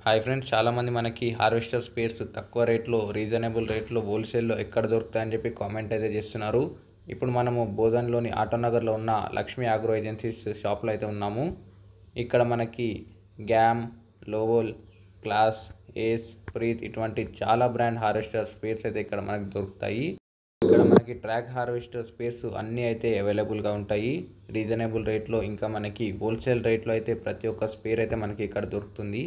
Hi friends, చాలామంది మనకి harvester spares తక్కువ రేట్లో రీజనబుల్ రేట్లో హోల్సేల్లో ఎక్కడ దొరుకుతాయని చెప్పి కామెంట్ అయితే చేస్తున్నారు. ఇప్పుడు మనము బోధన్లోని ఆటోనగర్లో ఉన్న లక్ష్మీ ఆగ్రో ఏజెన్సీస్ షాప్లో అయితే ఉన్నాము. ఇక్కడ మనకి గ్యామ్, లోవోల్, క్లాస్, ఏస్, ప్రీత్ ఇటువంటి చాలా బ్రాండ్ హార్వెస్టర్ స్పేర్స్ అయితే ఇక్కడ మనకి దొరుకుతాయి. ఇక్కడ మనకి ట్రాక్ హార్వెస్టర్ స్పేర్స్ అన్నీ అయితే అవైలబుల్గా ఉంటాయి రీజనబుల్ రేట్లో. ఇంకా మనకి హోల్సేల్ రేట్లో అయితే ప్రతి ఒక్క స్పేర్ అయితే మనకి ఇక్కడ దొరుకుతుంది.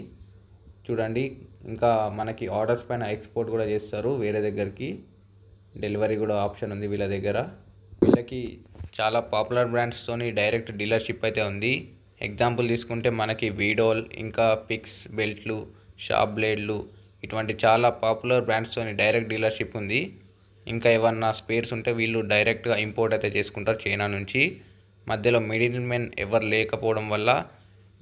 చూడండి, ఇంకా మనకి ఆర్డర్స్ పైన ఎక్స్పోర్ట్ కూడా చేస్తారు వేరే దగ్గరికి. డెలివరీ కూడా ఆప్షన్ ఉంది వీళ్ళ దగ్గర. వీళ్ళకి చాలా పాపులర్ బ్రాండ్స్తోని డైరెక్ట్ డీలర్షిప్ అయితే ఉంది. ఎగ్జాంపుల్ తీసుకుంటే మనకి వీడోల్, ఇంకా పిక్స్ బెల్ట్లు, షాప్ బ్లేడ్లు ఇటువంటి చాలా పాపులర్ బ్రాండ్స్తోని డైరెక్ట్ డీలర్షిప్ ఉంది. ఇంకా ఏమన్నా స్పేర్స్ ఉంటే వీళ్ళు డైరెక్ట్గా ఇంపోర్ట్ అయితే చేసుకుంటారు చైనా నుంచి. మధ్యలో మిడిల్ మెన్ ఎవరు లేకపోవడం వల్ల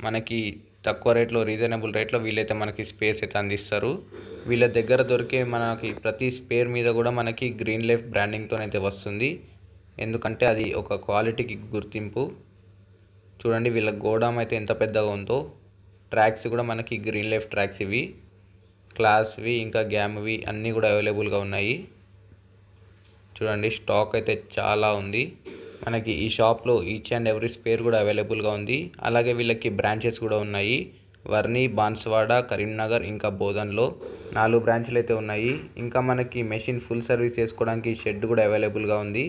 మనకి తక్కువ రేట్లో రీజనబుల్ రేట్లో వీళ్ళైతే మనకి స్పేర్స్ అయితే అందిస్తారు. వీళ్ళ దగ్గర దొరికే మనకి ప్రతి స్పేర్ మీద కూడా మనకి గ్రీన్ లైఫ్ బ్రాండింగ్తో అయితే వస్తుంది. ఎందుకంటే అది ఒక క్వాలిటీకి గుర్తింపు. చూడండి, వీళ్ళ గోడామ్ అయితే ఎంత పెద్దగా ఉందో. ట్రాక్స్ కూడా మనకి గ్రీన్ లైఫ్ ట్రాక్స్, ఇవి క్లాస్వి ఇంకా గ్యామ్వి అన్నీ కూడా అవైలబుల్గా ఉన్నాయి. చూడండి, స్టాక్ అయితే చాలా ఉంది మనకి ఈ షాప్లో. ఈచ్ అండ్ ఎవ్రీ స్పేర్ కూడా అవైలబుల్గా ఉంది. అలాగే వీళ్ళకి బ్రాంచెస్ కూడా ఉన్నాయి. వర్ని, బాన్స్వాడ, కరీంనగర్ ఇంకా బోధన్లో 4 బ్రాంచ్లు అయితే ఉన్నాయి. ఇంకా మనకి మెషిన్ ఫుల్ సర్వీస్ చేసుకోవడానికి షెడ్ కూడా అవైలబుల్గా ఉంది.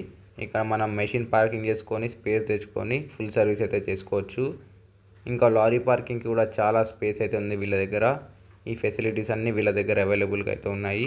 ఇక్కడ మనం మెషిన్ పార్కింగ్ చేసుకొని స్పేర్ తెచ్చుకొని ఫుల్ సర్వీస్ అయితే చేసుకోవచ్చు. ఇంకా లారీ పార్కింగ్కి కూడా చాలా స్పేస్ అయితే ఉంది వీళ్ళ దగ్గర. ఈ ఫెసిలిటీస్ అన్నీ వీళ్ళ దగ్గర అవైలబుల్గా అయితే ఉన్నాయి.